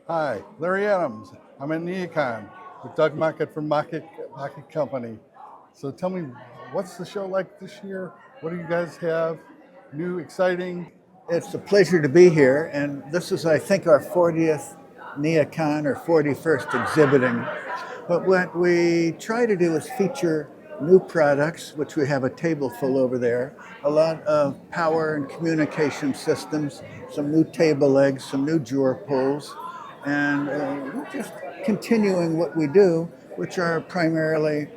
Hi, Larry Adams. I'm at NeoCon with Doug Mockett from Mockett Company. So tell me, what's the show like this year? What do you guys have? New, exciting? It's a pleasure to be here, and this is, I think, our 40th NeoCon or 41st exhibiting. But what we try to do is feature new products, which we have a table full over there, a lot of power and communication systems, some new table legs, some new drawer pulls, and we're just continuing what we do, which are primarily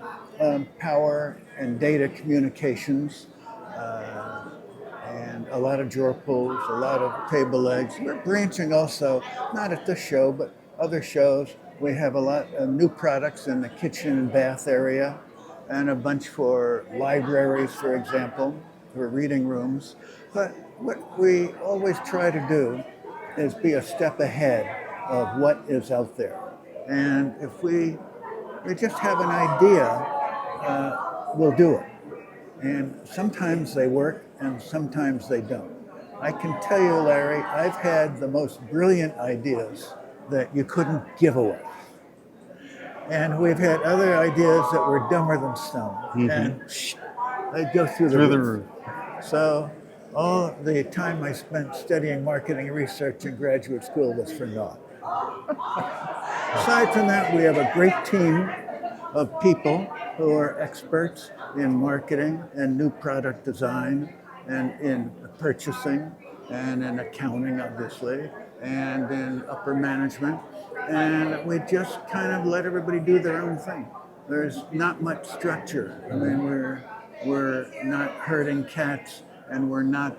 power and data communications. Uh, and a lot of drawer pulls, a lot of table legs. We're branching also, not at this show, but other shows. We have a lot of new products in the kitchen and bath area, and a bunch for libraries, for example, for reading rooms. But what we always try to do is be a step ahead of what is out there. And if we just have an idea, we'll do it. And sometimes they work and sometimes they don't. I can tell you, Larry, I've had the most brilliant ideas that you couldn't give away. And we've had other ideas that were dumber than stone. And they'd go through the Through the roof. roof. So all the time I spent studying marketing research in graduate school was for naught. Aside from that, we have a great team of people who are experts in marketing and new product design and in purchasing and in accounting, obviously, and in upper management. And we just kind of let everybody do their own thing. There's not much structure. I mean, we're not herding cats, and we're not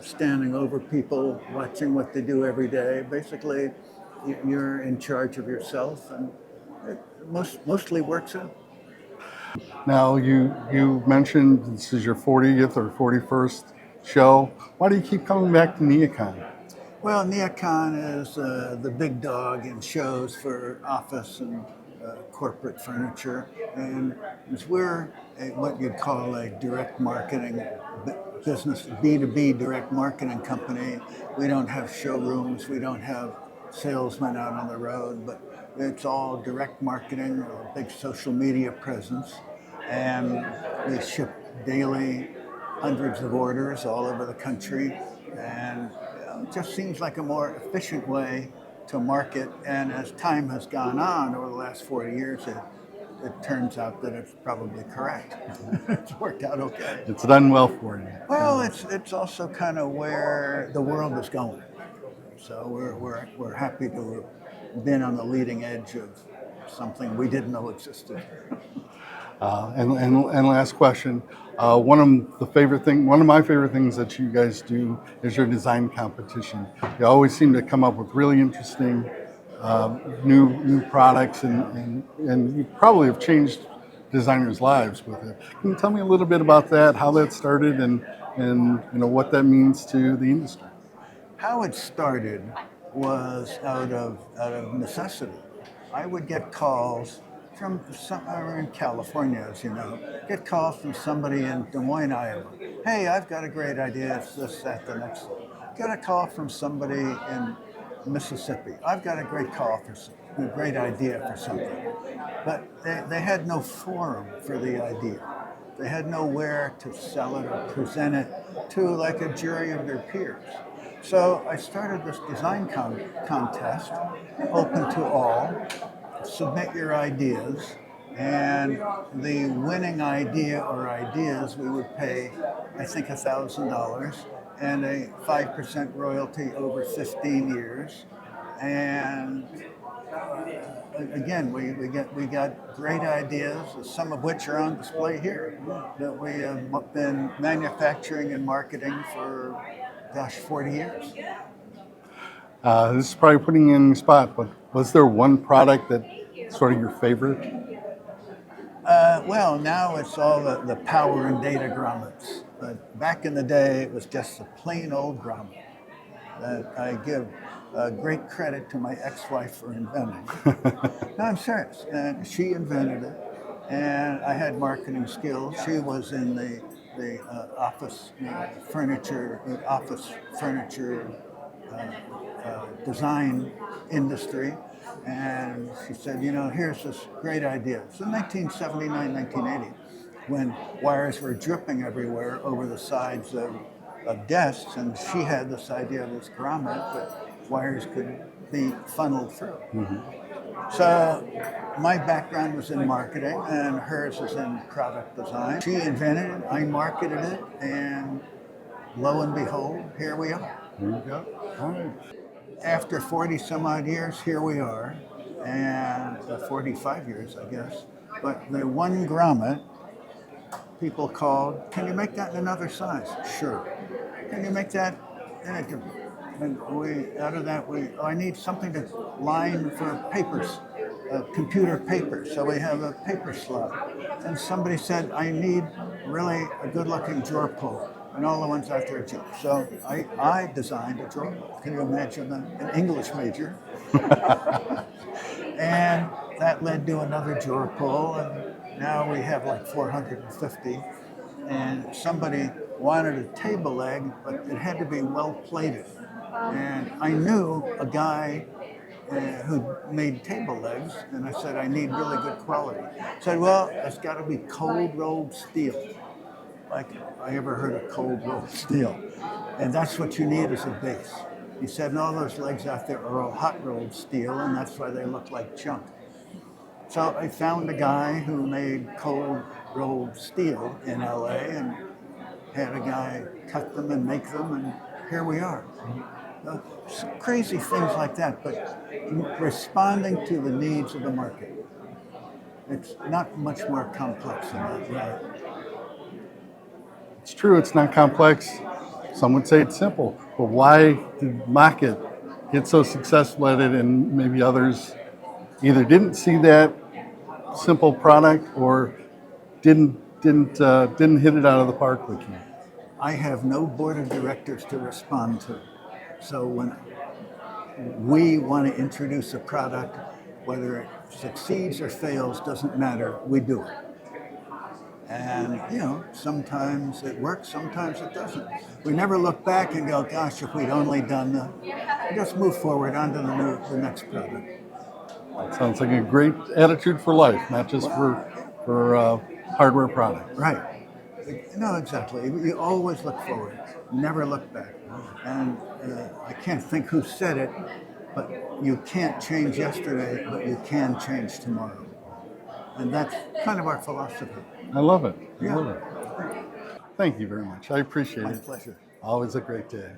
standing over people, watching what they do every day. Basically, you're in charge of yourself, and it mostly works out. Now, you mentioned this is your 40th or 41st show. Why do you keep coming back to NeoCon? Well, NeoCon is the big dog in shows for office and corporate furniture, and as we're what you'd call a direct marketing business, B2B direct marketing company. We don't have showrooms, we don't have salesmen out on the road, but it's all direct marketing, a big social media presence, and we ship daily hundreds of orders all over the country, and it just seems like a more efficient way to market. And as time has gone on over the last 40 years, it turns out that it's probably correct. It's worked out okay. It's done well for you. Well, it's also kind of where the world is going. So we're happy to have been on the leading edge of something we didn't know existed. And last question. One of my favorite things that you guys do is your design competition. You always seem to come up with really interesting new products, and you probably have changed designers' lives with it. Can you tell me a little bit about that, how that started, and what that means to the industry? How it started was out of necessity. I would get calls from somewhere in California, as you know, get calls from somebody in Des Moines, Iowa. Hey, I've got a great idea. It's this, that, the next thing. Get a call from somebody in Mississippi. I've got a great idea for something. But they had no forum for the idea. They had nowhere to sell it or present it to like a jury of their peers. So I started this design contest, open to all. Submit your ideas, and the winning idea or ideas we would pay, I think, $1,000 and a 5% royalty over 15 years. And again, we got great ideas, some of which are on display here, that we have been manufacturing and marketing for, gosh, 40 years. This is probably putting you in the spot, but was there one product that sort of your favorite? Well, now it's all the power and data grommets. But back in the day, it was just a plain old grommet that I give great credit to my ex-wife for inventing. No, I'm serious. And she invented it, and I had marketing skills. She was in the office furniture design industry. And she said, here's this great idea. So 1979, 1980, when wires were dripping everywhere over the sides of desks, and she had this idea of this grommet that wires could be funneled through. So my background was in marketing and hers was in product design. She invented it, I marketed it, and lo and behold, here we are. There you go. All right. After 40 some odd years, here we are, and 45 years, I guess. But the one grommet, people called, can you make that in another size? Sure. Can you make that in a different? And I need something to line for papers, computer paper. So we have a paper slot. And somebody said, I need really a good looking drawer pull. And all the ones out there are cheap. So I designed a drawer pull. Can you imagine an English major? And that led to another drawer pull. And now we have like 450. And somebody wanted a table leg, but it had to be well plated. And I knew a guy who made table legs, and I said, I need really good quality. He said, well, it's got to be cold rolled steel. Like I ever heard of cold rolled steel. And that's what you need as a base. He said, and all those legs out there are all hot rolled steel, and that's why they look like junk. So I found a guy who made cold rolled steel in LA and had a guy cut them and make them, and here we are. Crazy things like that, but responding to the needs of the market. It's not much more complex than that, right? It's true, it's not complex. Some would say it's simple. But why did Mockett get so successful at it and maybe others either didn't see that simple product or didn't hit it out of the park with you? I have no board of directors to respond to. So when we want to introduce a product, whether it succeeds or fails, doesn't matter, we do it. And, sometimes it works, sometimes it doesn't. We never look back and go, gosh, if we'd only done we just move forward onto the next product. That sounds like a great attitude for life, not just for hardware products. Right. No, exactly. You always look forward, never look back. And I can't think who said it, but you can't change yesterday, but you can change tomorrow. And that's kind of our philosophy. I love it. I Yeah. love it. Thank you very much. I appreciate My it. pleasure. Always a great day.